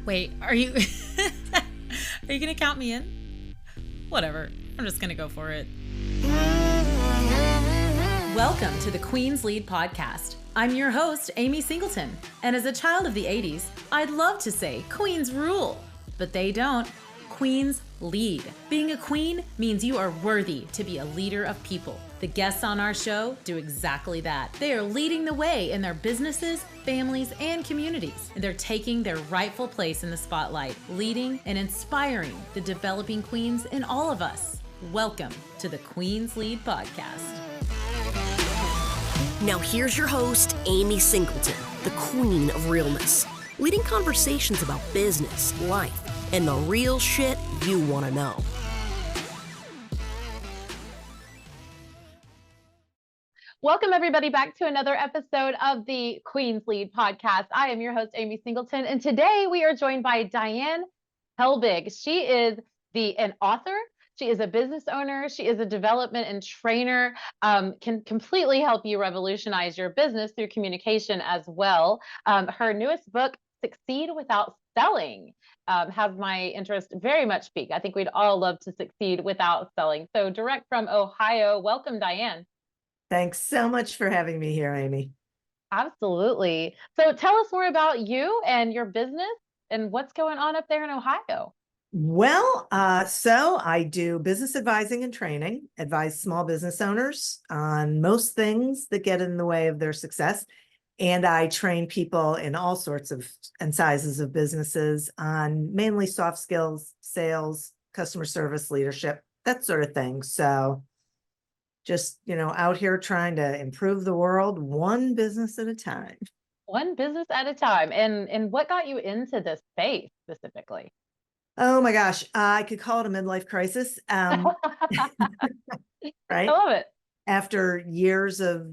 Wait, are you are you gonna count me in? Whatever. I'm just gonna go for it. Welcome to the Queen's Lead podcast. I'm your host, Amy Singleton, and as a child of the 80s, I'd love to say queens rule, but they don't. Queens lead. Being a queen means you are worthy to be a leader of people. The guests on our show do exactly that. They are leading the way in their businesses, families, and communities. And they're taking their rightful place in the spotlight, leading and inspiring the developing queens in all of us. Welcome to the Queen's Lead podcast. Now here's your host, Amy Singleton, the queen of realness, leading conversations about business, life, and the real shit you want to know. Welcome, everybody, back to another episode of the Queen's Lead podcast. I am your host, Amy Singleton, and today we are joined by Diane Helbig. She is an author. She is a business owner. She is a development and trainer, can completely help you revolutionize your business through communication as well. Her newest book, Succeed Without Selling, has my interest very much piqued. I think we'd all love to succeed without selling. So direct from Ohio, welcome, Diane. Thanks so much for having me here, Amy. Absolutely. So tell us more about you and your business and what's going on up there in Ohio. Well, so I do business advising and training, advise small business owners on most things that get in the way of their success. And I train people in all sorts of and sizes of businesses on mainly soft skills, sales, customer service, leadership, that sort of thing. So just, out here trying to improve the world one business at a time. One business at a time. And what got you into this space specifically? Oh my gosh, I could call it a midlife crisis. Right? I love it. After years of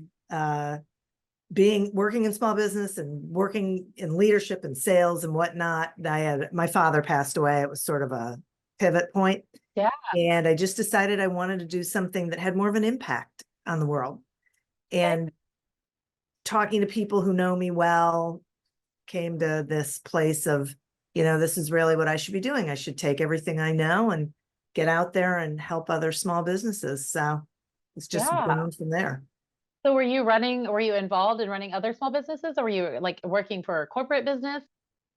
working in small business and working in leadership and sales and whatnot, my father passed away. It was sort of a pivot point. Yeah. And I just decided I wanted to do something that had more of an impact on the world. And talking to people who know me well, came to this place of, this is really what I should be doing. I should take everything I know and get out there and help other small businesses. So it's just grown from there. So were you involved in running other small businesses, or were you like working for a corporate business?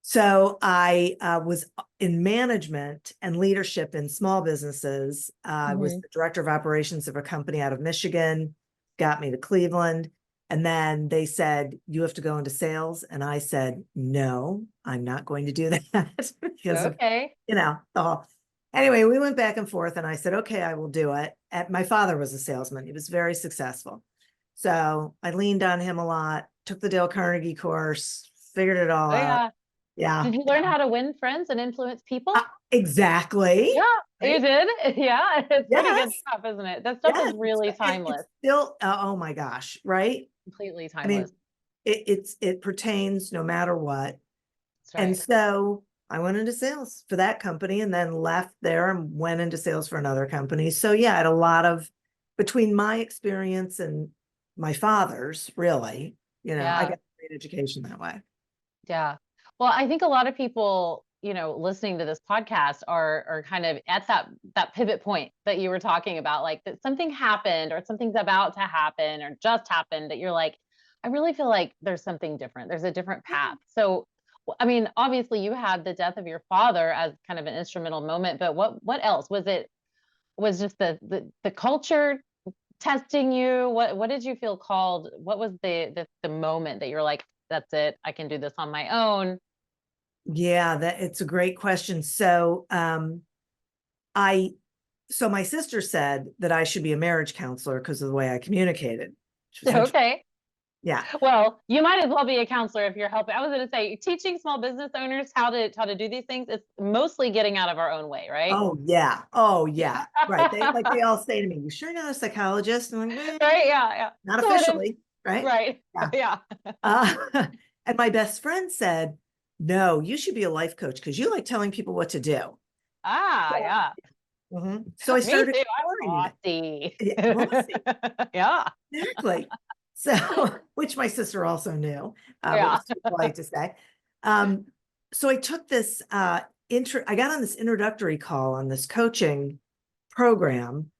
So I was in management and leadership in small businesses. I was the director of operations of a company out of Michigan, got me to Cleveland. And then they said, you have to go into sales. And I said, no, I'm not going to do that. Because anyway, we went back and forth and I said, okay, I will do it. My father was a salesman. He was very successful. So I leaned on him a lot, took the Dale Carnegie course, figured it all out. Yeah. Did you learn how to win friends and influence people? Exactly. Yeah, right? You did. Yeah, it's pretty good stuff, isn't it? That stuff is really timeless. It's still, oh my gosh, right? Completely timeless. I mean, it pertains no matter what. Right. And so I went into sales for that company and then left there and went into sales for another company. So yeah, I had a lot of, between my experience and my father's, really, I got a great education that way. Yeah. Well, I think a lot of people, listening to this podcast are kind of at that pivot point that you were talking about, like that something happened or something's about to happen or just happened that you're like, I really feel like there's something different. There's a different path. So, I mean, obviously you had the death of your father as kind of an instrumental moment, but what else? Was just the culture testing you? What did you feel called? What was the moment that you're like, that's it, I can do this on my own? Yeah, it's a great question. So my sister said that I should be a marriage counselor because of the way I communicated. Okay. Yeah. Well, you might as well be a counselor if you're helping. I was going to say, teaching small business owners how to do these things, it's mostly getting out of our own way, right? Oh yeah. Right. They all say to me, "You sure you're not a psychologist?" And I'm like, right? Yeah. Not officially, right? Right. Yeah. And my best friend said, "No, you should be a life coach because you like telling people what to do." Yeah. Mm-hmm. So I started. Bossy. Yeah, exactly. So, which my sister also knew, was too polite to say. so I took this I got on this introductory call on this coaching program,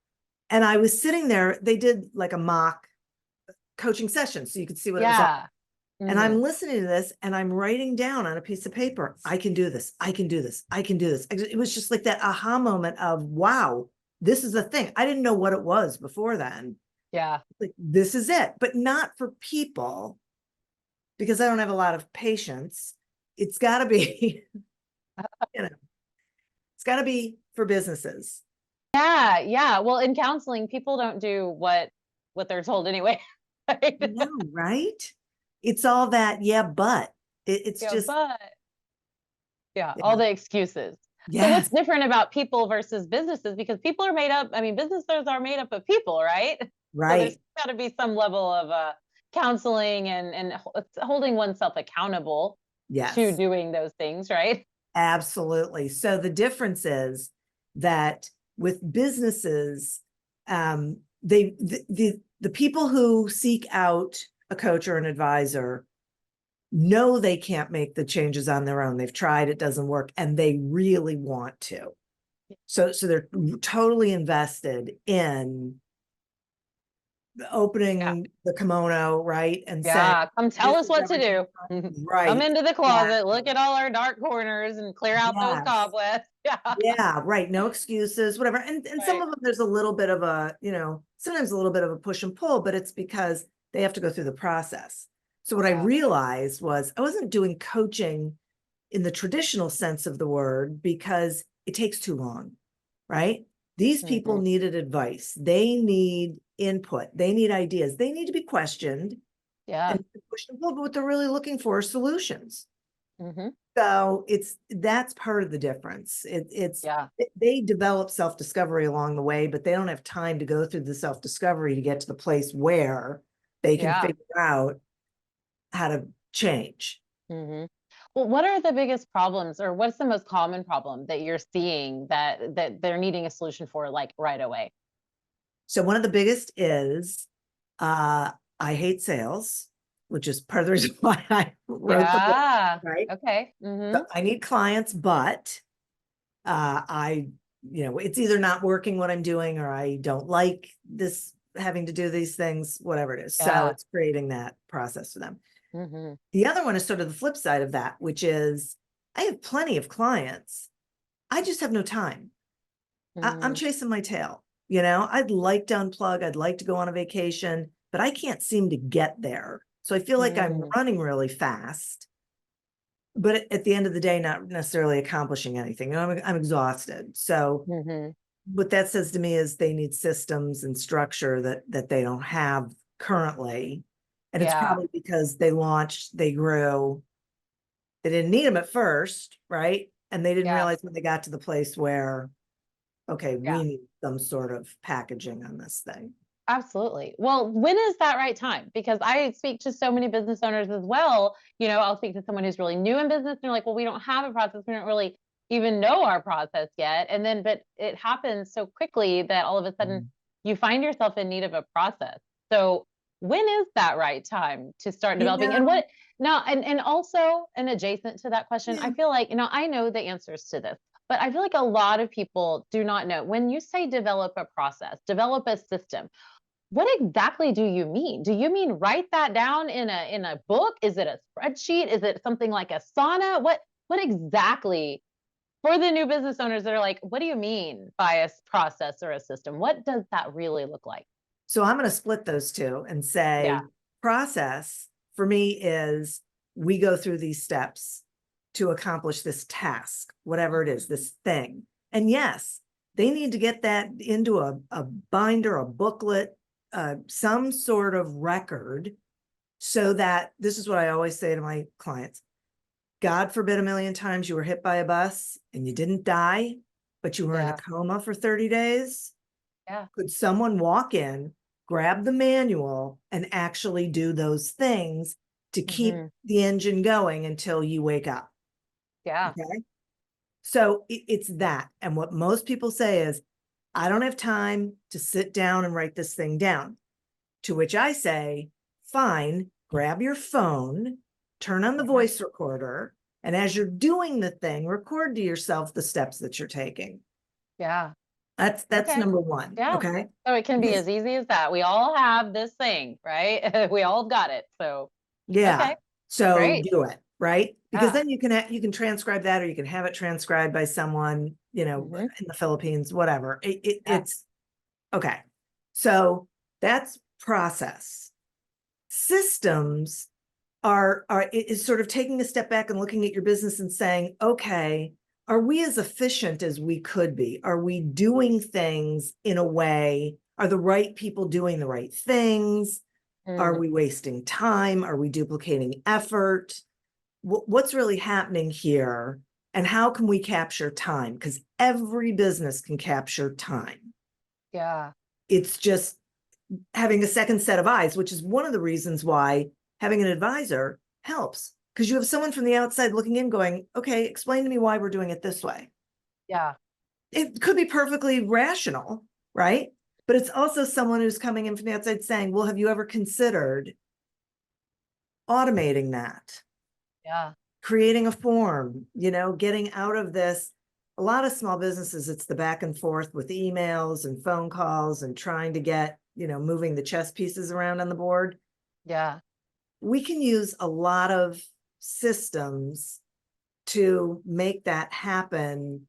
and I was sitting there. They did like a mock coaching session, so you could see what it was like. Yeah. And I'm listening to this and I'm writing down on a piece of paper, I can do this. I can do this. I can do this. It was just like that aha moment of, wow, this is a thing. I didn't know what it was before then. Yeah. Like, this is it, but not for people, because I don't have a lot of patience. It's got to be, it's got to be for businesses. Yeah. Yeah. Well, in counseling, people don't do what they're told anyway. Right? No, right? It's all that, yeah, but it's Yeah, just, but yeah. all the excuses. So what's Yes, different about people versus businesses? Because people are made up, I mean, businesses are made up of people, right? So there's right. got to be some level of counseling and holding oneself accountable to Yes. doing those things, right? Absolutely. So the difference is that with businesses, the people who seek out a coach or an advisor know they can't make the changes on their own. They've tried, it doesn't work, and they really want to. So they're totally invested in opening Yeah. the kimono, right? And saying, Yeah. Come tell this us is what to everything. do. Come Right. into the closet, look Exactly. at all our dark corners and clear out those Yes. cobwebs. Yeah. Yeah, right. No excuses, whatever. And some Right. of them, there's a little bit of a, sometimes a little bit of a push and pull, but it's because they have to go through the process. So what I Yeah. realized was I wasn't doing coaching in the traditional sense of the word because it takes too long, right? These people Mhm. needed advice. They need input. They need ideas. They need to be questioned Yeah. and pushed and pulled, but what they're really looking for are solutions. Hmm. So that's part of the difference. Yeah. They develop self-discovery along the way, but they don't have time to go through the self-discovery to get to the place where they can Yeah. figure out how to change. Hmm. Well, what are the biggest problems, or what's the most common problem that you're seeing that they're needing a solution for, like right away? So one of the biggest is I hate sales, which is part of the reason why I wrote the book, Yeah. right? Okay. So I need clients, but it's either not working what I'm doing or I don't like this having to do these things, whatever it is. So Yeah. it's creating that process for them. Hmm. The other one is sort of the flip side of that, which is I have plenty of clients. I just have no time. I'm Hmm. chasing my tail. I'd like to unplug. I'd like to go on a vacation, but I can't seem to get there. So I feel like I'm Hmm. running really fast, but at the end of the day, not necessarily accomplishing anything. I'm exhausted. So Hmm. what that says to me is they need systems and structure that they don't have currently. And it's Yeah. probably because they launched, they grew, they didn't need them at first, right? And they didn't Yeah. realize when they got to the place where, okay, Yeah. we need some sort of packaging on this thing. Absolutely. Well, when is that right time? Because I speak to so many business owners as well. I'll speak to someone who's really new in business and they're like, well, we don't have a process. We don't really even know our process yet. And then, but it happens so quickly that all of a sudden Mhm. you find yourself in need of a process. So when is that right time to start You developing? And know, what now, and also, and adjacent to that question, yeah. I feel like, I know the answers to this, but I feel like a lot of people do not know. When you say develop a process, develop a system, what exactly do you mean? Do you mean write that down in a book? Is it a spreadsheet? Is it something like a sauna? What exactly, for the new business owners that are like, what do you mean by a process or a system? What does that really look like? So I'm going to split those two and Yeah. say process for me is we go through these steps to accomplish this task, whatever it is, this thing. And yes, they need to get that into a binder, a booklet, some sort of record, so that this is what I always say to my clients. God forbid a million times you were hit by a bus and you didn't die, but you were in a Yeah. coma for 30 days. Yeah. Could someone walk in, grab the manual, and actually do those things to keep Hmm. the engine going until you wake up? Yeah. Okay. So it's that. And what most people say is, I don't have time to sit down and write this thing down. To which I say, fine, grab your phone, turn on the Yeah. voice recorder, And as you're doing the thing, record to yourself the steps that you're taking. Yeah. That's Okay. number one. Yeah. Okay. So it can be Because- as easy as that. We all have this thing, right? We all got it. So, Yeah. okay, So great. do it, right? Because Yeah. then you can transcribe that, or you can have it transcribed by someone, Mhm. in the Philippines, whatever. Yeah. It's okay. So that's process. Systems is sort of taking a step back and looking at your business and saying, okay, are we as efficient as we could be? Are we doing things in a way? Are the right people doing the right things? Are Mm, we wasting time? Are we duplicating effort? What's really happening here? And how can we capture time? Because every business can capture time. yeah. It's just having a second set of eyes, which is one of the reasons why having an advisor helps. Because you have someone from the outside looking in going, okay, explain to me why we're doing it this way. Yeah. It could be perfectly rational, right? But it's also someone who's coming in from the outside saying, well, have you ever considered automating that? Yeah. Creating a form, getting out of this. A lot of small businesses, it's the back and forth with emails and phone calls and trying to get, moving the chess pieces around on the board. Yeah. We can use a lot of systems to make that happen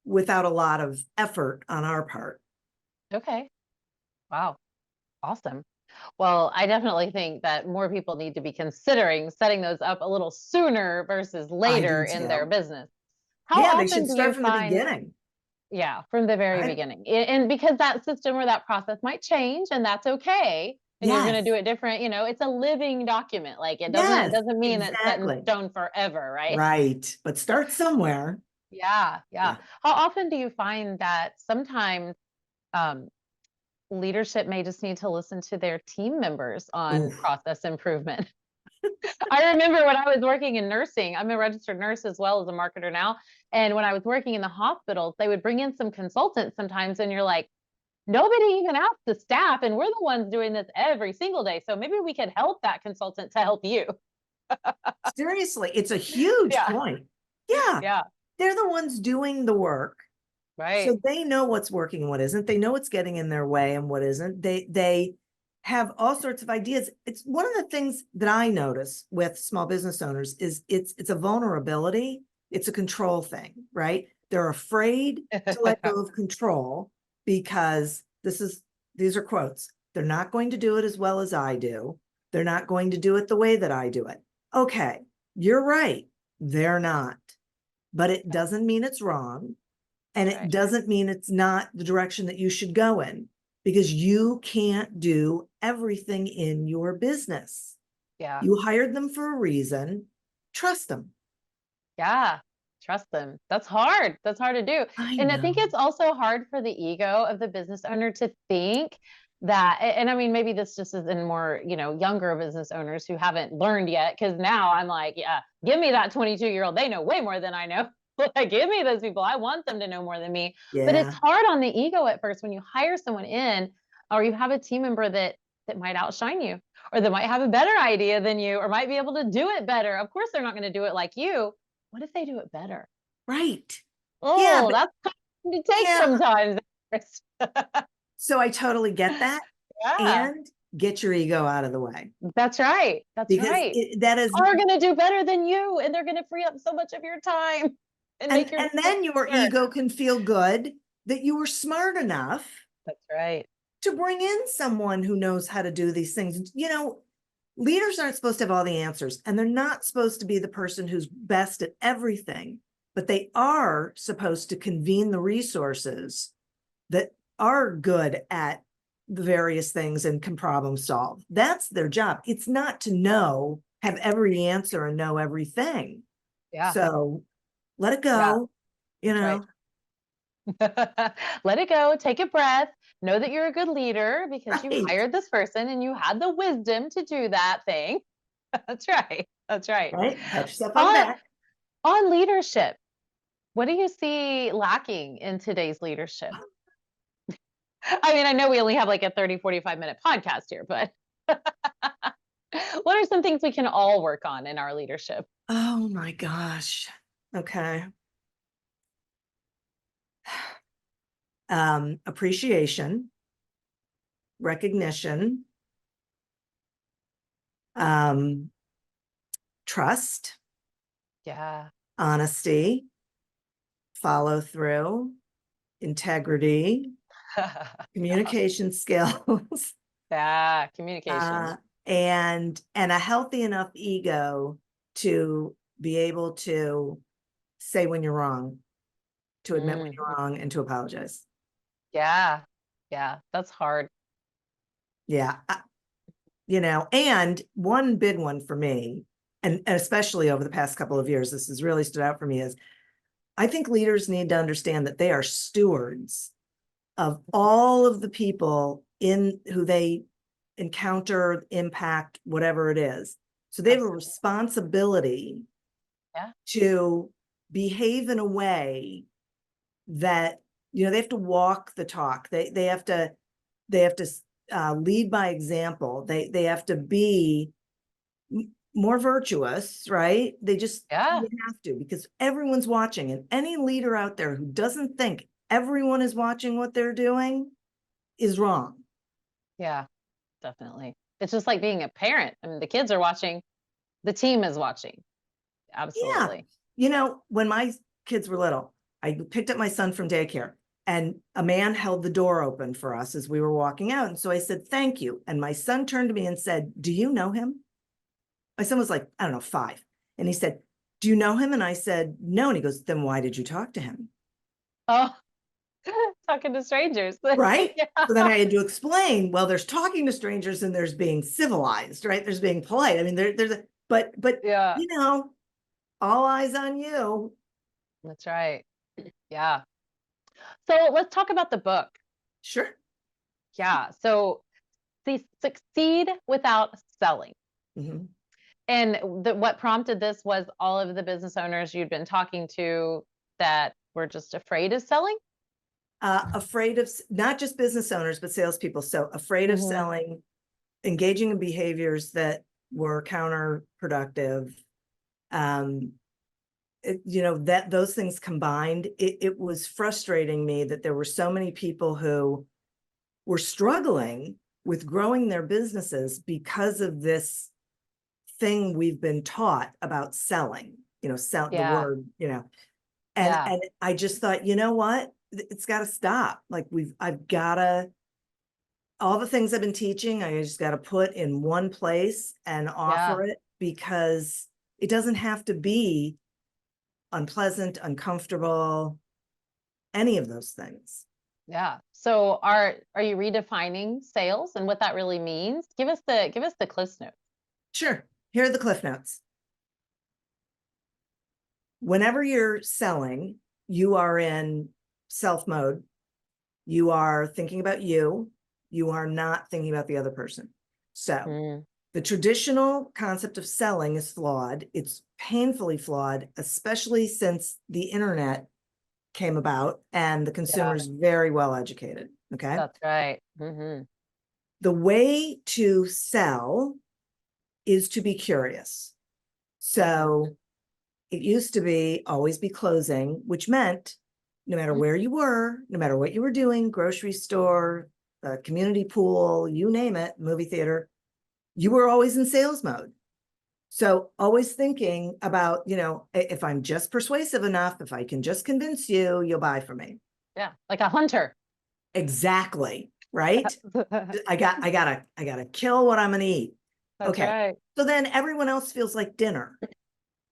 without a lot of effort on our part. Okay. Wow. Awesome. Well, I definitely think that more people need to be considering setting those up a little sooner versus I later do in their too. business. How Yeah, they often should do you start from the find, beginning. yeah, from the very Right? beginning? And because that system or that process might change, and that's okay. And you're going to Yes. do it different, it's a living document. Like it doesn't Yes, doesn't mean that it's set in exactly. stone forever, right? Right. But start somewhere. Yeah, yeah. Yeah. How often do you find that sometimes um, leadership may just need to listen to their team members on Oof. process improvement? I remember when I was working in nursing, I'm a registered nurse as well as a marketer now. And when I was working in the hospitals, they would bring in some consultants sometimes, and you're like, nobody even asked the staff, and we're the ones doing this every single day. So maybe we could help that consultant to help you. Seriously, it's a huge Yeah. point. Yeah. Yeah. They're the ones doing the work. Right. So they know what's working and what isn't. They know what's getting in their way and what isn't. They have all sorts of ideas. It's one of the things that I notice with small business owners is it's a vulnerability. It's a control thing, right? They're afraid to let go of control because these are quotes. They're not going to do it as well as I do. They're not going to do it the way that I do it. Okay, you're right. They're not. But it doesn't mean it's wrong. And it Right. doesn't mean it's not the direction that you should go in, because you can't do everything in your business. Yeah. You hired them for a reason. Trust them. Yeah. Trust them. That's hard. That's hard to do. I And I think know. it's also hard for the ego of the business owner to think that, and I mean, maybe this just is in more, younger business owners who haven't learned yet. Cause now I'm like, yeah, give me that 22-year-old. They know way more than I know. Like, give me those people. I want them to know more than me. But it's Yeah. hard on the ego at first when you hire someone in, or you have a team member that might outshine you, or that might have a better idea than you, or might be able to do it better. Of course, they're not going to do it like you. What if they do it better? Right. Yeah. Oh, But that's tough to take yeah. sometimes. So I totally get that. Yeah, And get your ego out of the way, that's right. That's because right. that is, Are going to do better than you, and they're going to free up so much of your time and make your and business then your better. ego can feel good that you were smart enough That's right. to bring in someone who knows how to do these things. Leaders aren't supposed to have all the answers, and they're not supposed to be the person who's best at everything, but they are supposed to convene the resources that are good at the various things and can problem solve. That's their job. It's not to have every answer and know everything. Yeah. So let it Yeah. go, That's right. Let it go. Take a breath. Know that you're a good leader because you Right. hired this person and you had the wisdom to do that thing. That's right. That's right. Right. Pat yourself on the On, back. on leadership, what do you see lacking in today's leadership? I mean, I know we only have like a 30, 45-minute podcast here, but What are some things we can all work on in our leadership? Oh my gosh. Okay. Appreciation, recognition, um, trust, Yeah. honesty, follow through, integrity, communication skills, Yeah, communication. uh, and a healthy enough ego to be able to say when you're wrong, to admit when you're wrong, and to apologize. Yeah. Yeah, that's hard. Yeah. And one big one for me, and especially over the past couple of years, this has really stood out for me, is I think leaders need to understand that they are stewards of all of the people in who they encounter, impact, whatever it is. So they have a Absolutely. responsibility Yeah. to behave in a way that, they have to walk the talk. They have to lead by example. They have to be more virtuous, right? They Yeah. have to, because everyone's watching, and any leader out there who doesn't think everyone is watching what they're doing is wrong. Yeah, definitely. It's just like being a parent. I mean, the kids are watching, the team is watching. Yeah. Absolutely. When my kids were little, I picked up my son from daycare, and a man held the door open for us as we were walking out. And so I said, "Thank you." And my son turned to me and said, "Do you know him?" My son was like, I don't know, 5. And he said, "Do you know him?" And I said, "No." And he goes, "Then why did you talk to him?" Oh, talking to strangers. Right. Yeah. So then I had to explain, well, there's talking to strangers and there's being civilized, right? There's being polite. I mean, there's a, but, Yeah, all eyes on you. that's right. Yeah. So let's talk about the book. Sure. Yeah. So succeed without selling. Mhm. And what prompted this was all of the business owners you'd been talking to that were just afraid of selling. Afraid of not just business owners, but salespeople. So afraid of Mhm. selling, engaging in behaviors that were counterproductive. Um, that those things combined, it was frustrating me that there were so many people who were struggling with growing their businesses because of this thing we've been taught about selling, sell the Yeah. word, Yeah. and I just thought, you know what? It's got to stop. Like I've got to, all the things I've been teaching, I just got to put in one place and Yeah. offer it, because it doesn't have to be unpleasant, uncomfortable, any of those things. Yeah. So are you redefining sales and what that really means? Give us the Cliff Notes. Sure. Here are the Cliff Notes. Whenever you're selling, you are in self mode. You are thinking about you. You are not thinking about the other person. So Mm, the traditional concept of selling is flawed. It's painfully flawed, especially since the internet came about and the consumer yeah, is very well educated. Okay. that's right. Hmm. The way to sell is to be curious. So it used to be always be closing, which meant no matter where you were, no matter what you were doing, grocery store, community pool, you name it, movie theater, you were always in sales mode. So always thinking about, if I'm just persuasive enough, if I can just convince you, you'll buy from me. Yeah, like a hunter. Exactly. Right. That's I gotta kill what I'm gonna eat. Okay. right. So then everyone else feels like dinner.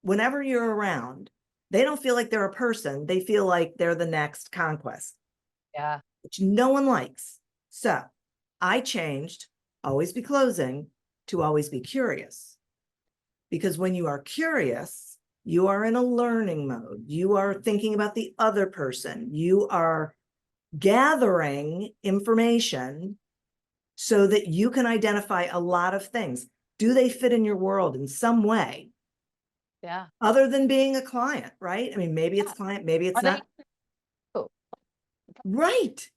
Whenever you're around, they don't feel like they're a person. They feel like they're the next conquest, Yeah. which no one likes. So I changed always be closing to always be curious. Because when you are curious, you are in a learning mode. You are thinking about the other person. You are gathering information so that you can identify a lot of things. Do they fit in your world in some way Yeah. other than being a client, right? I mean, maybe it's Yeah. client, maybe it's Are they not. oh, Right.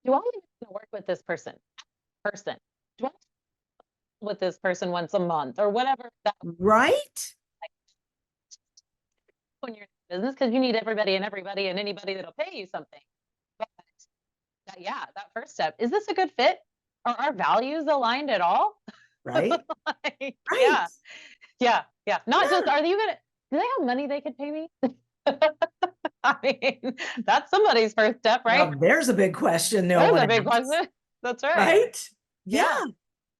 do I want to work with this person? Do I with this person once a month or whatever that Right? when you're in business, because you need everybody and anybody that'll pay you something. But yeah, that first step, is this a good fit? Are our values aligned at all? Right? Like, Right. yeah. Not just, Yeah. are you gonna, do they have money they could pay me? I mean, that's somebody's first step, right? Now, there's a big question no There's one a big asks, question. That's right. right? Yeah. Yeah.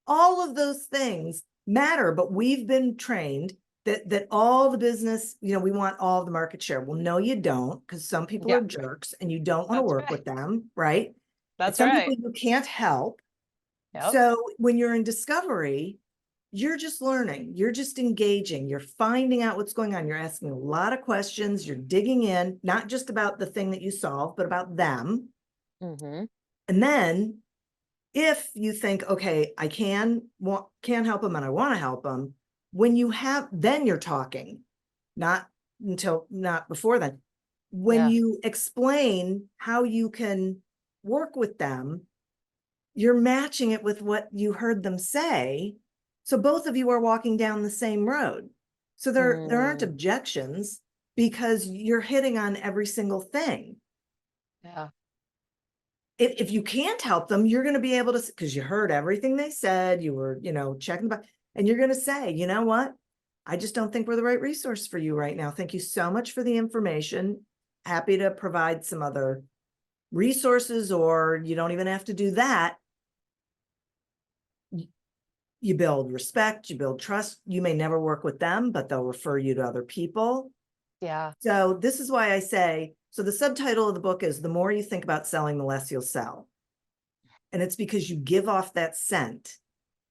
All of those things matter, but we've been trained that all the business, we want all the market share. Well, no, you don't, because some people Yeah. are jerks and you don't want to That's work right. with them, right? And That's some people right. you can't help. Yep. So when you're in discovery, you're just learning, you're just engaging, you're finding out what's going on. You're asking a lot of questions, you're digging in, not just about the thing that you solve, but about them. Mm-hmm. And then if you think, okay, I can help them and I want to help them, then you're talking, not before then. When Yeah. you explain how you can work with them, you're matching it with what you heard them say. So both of you are walking down the same road. So there aren't objections because you're hitting on every single thing. Yeah. If you can't help them, you're going to be able to, because you heard everything they said, you were, checking the, and you're going to say, you know what? I just don't think we're the right resource for you right now. Thank you so much for the information. Happy to provide some other resources, or you don't even have to do that. You build respect, you build trust. You may never work with them, but they'll refer you to other people. Yeah. So this is why I say, so the subtitle of the book is The More You Think About Selling, the Less You'll Sell. And it's because you give off that scent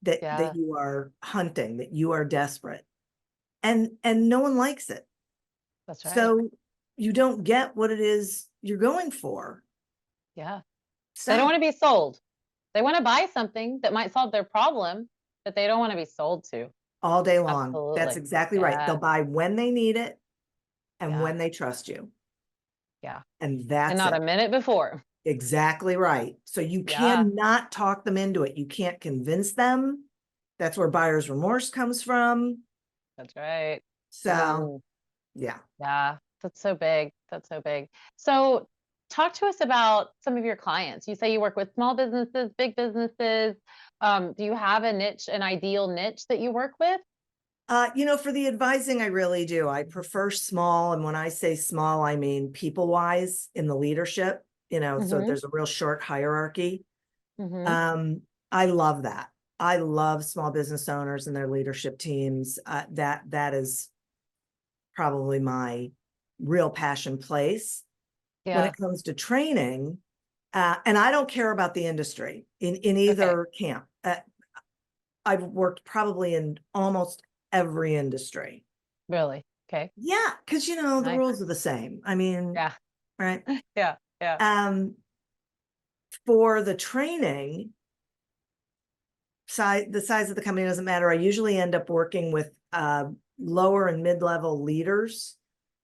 that you are hunting, that you are desperate. And no one likes it. That's right. So you don't get what it is you're going for. Yeah. So They don't want to be sold. They want to buy something that might solve their problem, but they don't want to be sold to. all day long. Absolutely. That's exactly right. They'll buy when they need it and when they trust you. Yeah. And that's And not it. a minute before. Exactly right. So you Yeah. cannot talk them into it. You can't convince them. That's where buyer's remorse comes from. That's right. So yeah. Yeah. That's so big. That's so big. So talk to us about some of your clients. You say you work with small businesses, big businesses. Do you have a niche, an ideal niche that you work with? For the advising, I really do. I prefer small. And when I say small, I mean people-wise in the leadership, so there's a real short hierarchy. I love that. I love small business owners and their leadership teams. That is probably my real passion place. When Yeah. it comes to training, and I don't care about the industry in either camp. I've worked probably in almost every industry. Really? Okay. Yeah, because the Nice. rules are the same. I mean, Yeah. right? Yeah. Yeah. For the training side, the size of the company doesn't matter. I usually end up working with lower and mid-level leaders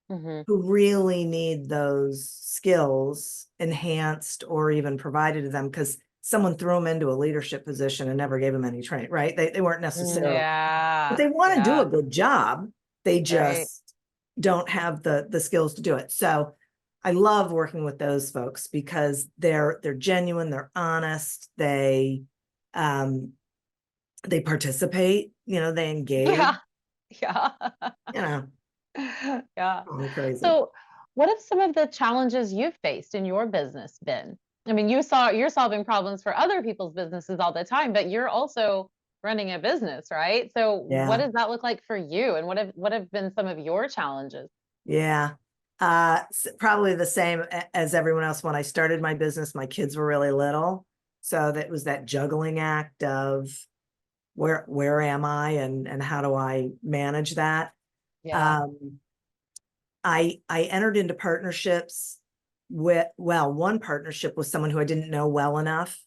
who really need those skills enhanced or even provided to them because someone threw them into a leadership position and never gave them any training, right? They weren't necessarily, but they want to do a good job. They just don't have the skills to do it. So I love working with those folks because they're genuine, they're honest, they participate, they engage. Yeah. Yeah. Crazy. So what have some of the challenges you've faced in your business been? I mean, you're solving problems for other people's businesses all the time, but you're also running a business, right? So what does that look like for you? And what have been some of your challenges? Yeah. Probably the same as everyone else. When I started my business, my kids were really little. So that was that juggling act of where am I and how do I manage that? Yeah. I entered into partnerships one partnership with someone who I didn't know well enough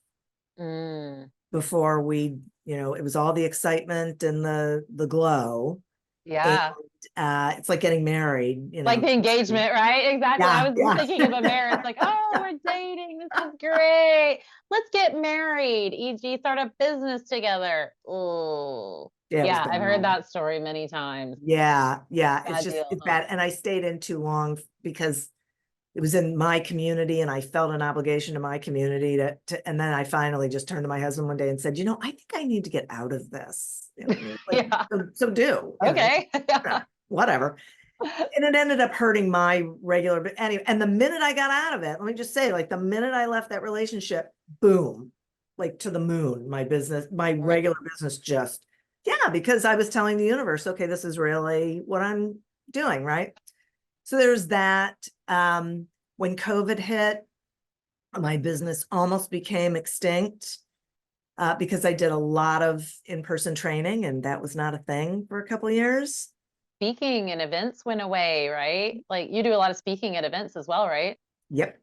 before it was all the excitement and the glow. Yeah. it's like getting married, you know. Like the engagement, right? Exactly. Yeah, I was yeah. thinking of a marriage, like, oh, we're dating. This is great. Let's get married, e.g., start a business together. Oh, Yeah, it was yeah, I've heard bad. that story many times. Yeah, yeah. It's Bad just, deal. it's bad. And I stayed in too long because it was in my community and I felt an obligation to my community and then I finally just turned to my husband one day and said, I think I need to get out of this. Like, Yeah. so do, Okay. whatever. And it ended up hurting my regular, but anyway, and the minute I got out of it, let me just say, like the minute I left that relationship, boom, like to the moon, my business, my regular business just, yeah, because I was telling the universe, okay, this is really what I'm doing, right? So there's that. When COVID hit, my business almost became extinct because I did a lot of in-person training and that was not a thing for a couple of years. Speaking and events went away, right? Like you do a lot of speaking at events as well, right? Yep.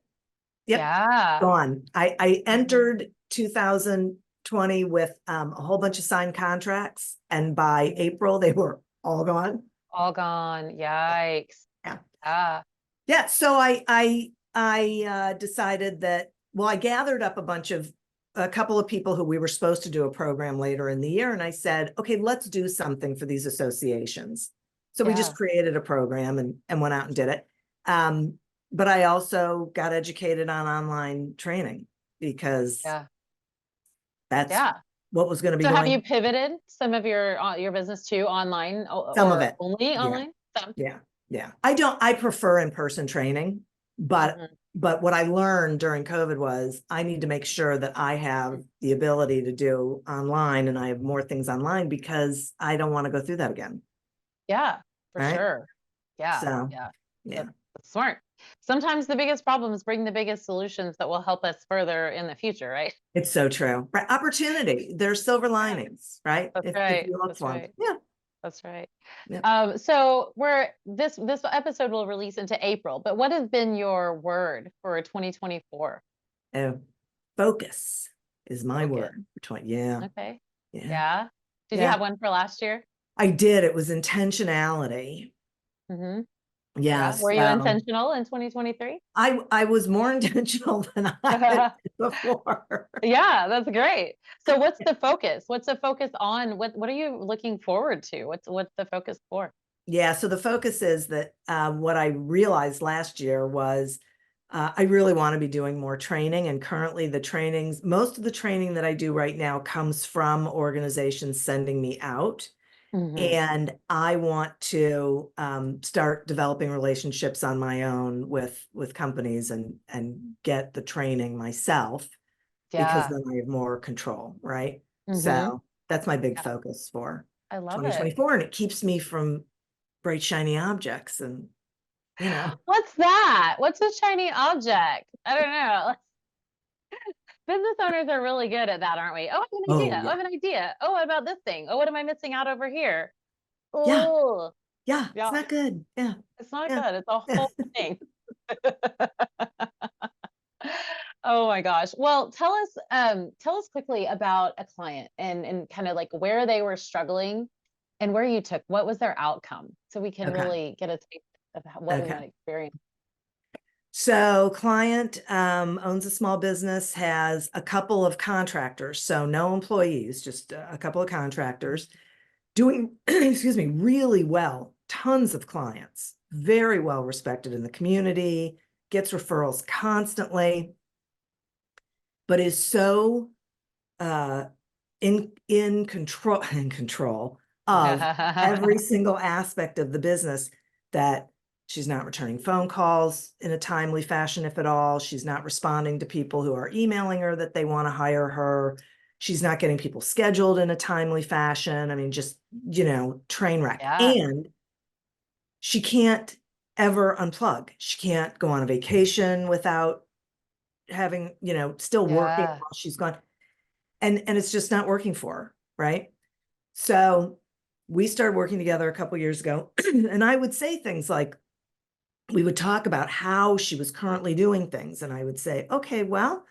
Yeah. Gone. I entered 2020 with a whole bunch of signed contracts, and by April they were all gone. All gone. Yikes. Yeah. Yeah. So I decided that, well, I gathered up a couple of people who we were supposed to do a program later in the year, and I said, okay, let's do something for these associations. So we just created a program and went out and did it. But I also got educated on online training because that's what was going to be So going. have you pivoted some of your business to online Some of it. only online? Some. Yeah. I prefer in-person training, but what I learned during COVID was I need to make sure that I have the ability to do online and I have more things online because I don't want to go through that again. Yeah, for right? sure. Yeah. So, That's smart. Sometimes the biggest problems bring the biggest solutions that will help us further in the future, right? It's so true. Right. Opportunity. There's silver linings, right? That's right. If you look That's for them. right. Yeah. That's right. Yep. So this episode will release into April, but what has been your word for 2024? Focus is my Focus. word for 20. Yeah. Okay. Yeah. Did you have one for last year? I did. It was intentionality. Yes. Were you intentional in 2023? I was more intentional than I had before. Yeah, that's great. So what's the focus? What's the focus on? What are you looking forward to? What's the focus for? Yeah, so the focus is that what I realized last year was I really want to be doing more training. And currently most of the training that I do right now comes from organizations sending me out. And I want to start developing relationships on my own with companies and get the training myself because then I have more control, right? So that's my big focus for I love 2024. And it keeps me from bright, shiny objects and, What's that? What's a shiny object? I don't know. Business owners are really good at that, aren't we? Oh, I have an idea. yeah. I have an idea. Oh, what about this thing? Oh, what am I missing out over here? Yeah. Oh, Yeah. It's not good. Yeah. It's not good. It's a whole thing. Oh my gosh. Well, tell us quickly about a client and kind of like where they were struggling and where you took, what was their outcome? So we can really get a taste of what we might experience. So client owns a small business, has a couple of contractors, so no employees, just a couple of contractors doing, excuse me, really well, tons of clients, very well respected in the community, gets referrals constantly, but is so in control of every single aspect of the business that she's not returning phone calls in a timely fashion, if at all. She's not responding to people who are emailing her that they want to hire her. She's not getting people scheduled in a timely fashion. I mean, just, train wreck. And she can't ever unplug. She can't go on a vacation without having, still working while she's gone. And it's just not working for her, right? So we started working together a couple of years ago. And I would say things like, we would talk about how she was currently doing things. And I would say, okay, well,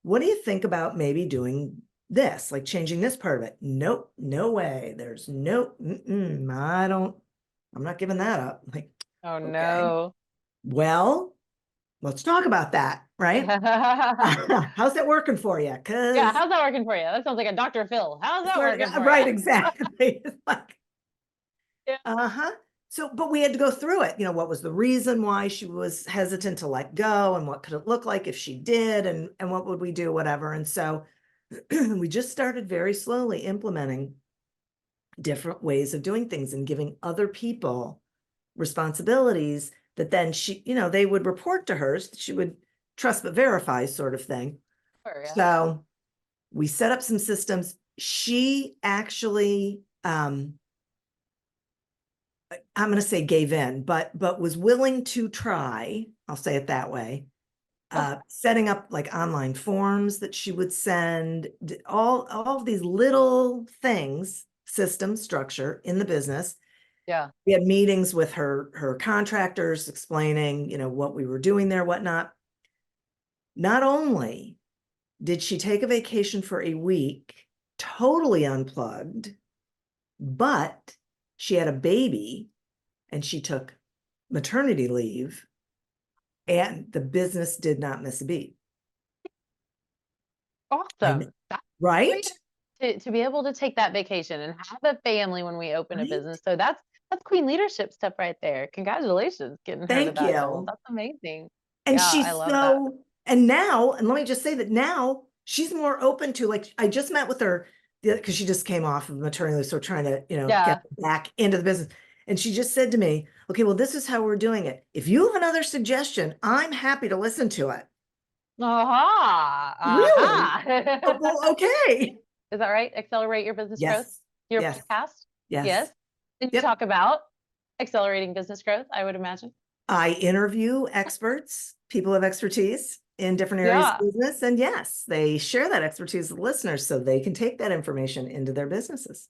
what do you think about maybe doing this, like changing this part of it? Nope, no way. There's no, I don't I'm not giving that up. I'm like, Oh okay, no. well, let's talk about that, right? How's that working for you? Yeah, how's that working for you? That sounds like a Dr. Phil. How's that working for right, you? exactly. It's like, Yeah. uh-huh. So, but we had to go through it. What was the reason why she was hesitant to let go, and what could it look like if she did, and what would we do, whatever. And so we just started very slowly implementing different ways of doing things and giving other people responsibilities that then they would report to her. She would trust but verify, sort of thing. Sure, yeah. So we set up some systems. She actually, I'm going to say gave in, but was willing to try, I'll say it that way, setting up like online forms that she would send, all of these little things, system structure in the business. Yeah. We had meetings with her contractors explaining, what we were doing there, whatnot. Not only did she take a vacation for a week, totally unplugged, but she had a baby and she took maternity leave, and the business did not miss a beat. Awesome. That's Right? great to be able to take that vacation and have a family when we open a Right? business. So that's queen leadership stuff right there. Congratulations getting her to Thank that goal. you. That's amazing. And Yeah, I she's love that. and let me just say that now she's more open to, like, I just met with her because she just came off of maternity leave, so we're trying to, Yeah. get back into the business. And she just said to me, okay, well, this is how we're doing it. If you have another suggestion, I'm happy to listen to it. Aha. Really? Oh, well, okay. Is that right? Accelerate your business growth? Yes. Your Yes. podcast? Yes. Yes. Did you Yep. talk about accelerating business growth, I would imagine? I interview experts, people of expertise in different areas of business. And yes, they share that expertise with listeners so they can take that information into their businesses.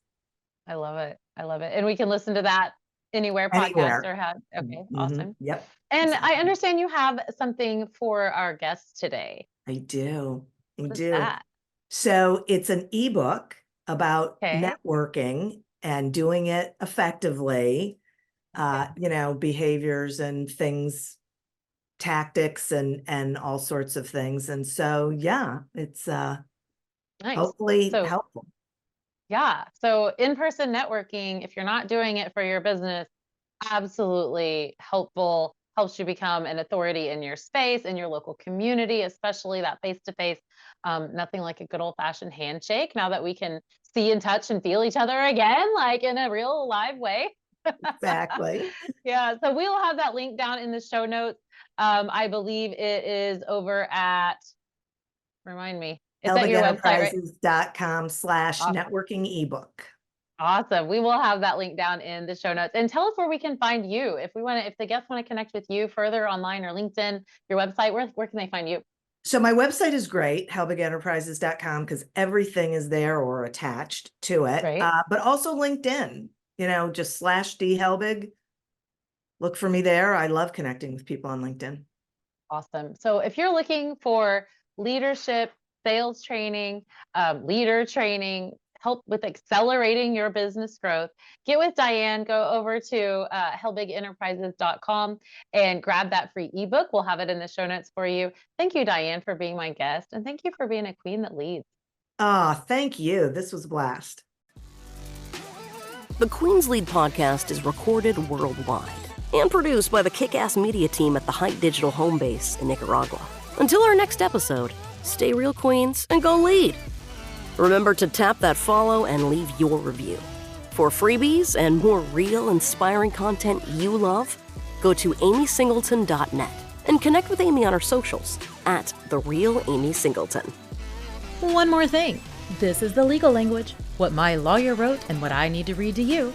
I love it. I love it. And we can listen to that anywhere podcast Anywhere. or have. Okay, awesome. Yep. And Exactly. I understand you have something for our guests today. I do. What is that? So it's an ebook about Okay. networking and doing it effectively, behaviors and things, tactics and all sorts of things. And so, yeah, it's Nice. hopefully So, helpful. yeah. So in-person networking, if you're not doing it for your business, absolutely helpful, helps you become an authority in your space, in your local community, especially that face-to-face. Nothing like a good old-fashioned handshake now that we can see and touch and feel each other again, like in a real live way. Exactly. Yeah, so we'll have that link down in the show notes. I believe it is over at, remind me, it's at your website, right? helbigenterprises.com/networking ebook. Awesome. We will have that link down in the show notes. And tell us where we can find you. If the guests want to connect with you further online or LinkedIn, your website, where can they find you? So my website is great, helbigenterprises.com, because everything is there or attached to it. Great. But also LinkedIn, just /D Helbig. Look for me there. I love connecting with people on LinkedIn. Awesome. So if you're looking for leadership, sales training, leader training, help with accelerating your business growth, get with Diane, go over to helbigenterprises.com and grab that free ebook. We'll have it in the show notes for you. Thank you, Diane, for being my guest. And thank you for being a queen that leads. Thank you. This was a blast. The Queen's Lead podcast is recorded worldwide and produced by the kick-ass media team at the Height Digital home base in Nicaragua. Until our next episode, stay real, queens, and go lead. Remember to tap that follow and leave your review. For freebies and more real, inspiring content you love, go to amysingleton.net and connect with Amy on her socials at @TheRealAmySingleton. One more thing. This is the legal language, what my lawyer wrote and what I need to read to you.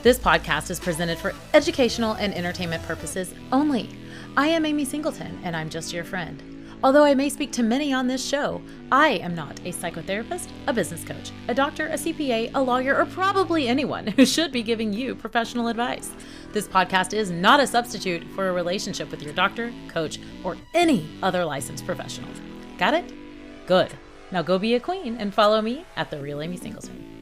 This podcast is presented for educational and entertainment purposes only. I am Amy Singleton, and I'm just your friend. Although I may speak to many on this show, I am not a psychotherapist, a business coach, a doctor, a CPA, a lawyer, or probably anyone who should be giving you professional advice. This podcast is not a substitute for a relationship with your doctor, coach, or any other licensed professional. Got it? Good. Now go be a queen and follow me at The Real Amy Singleton.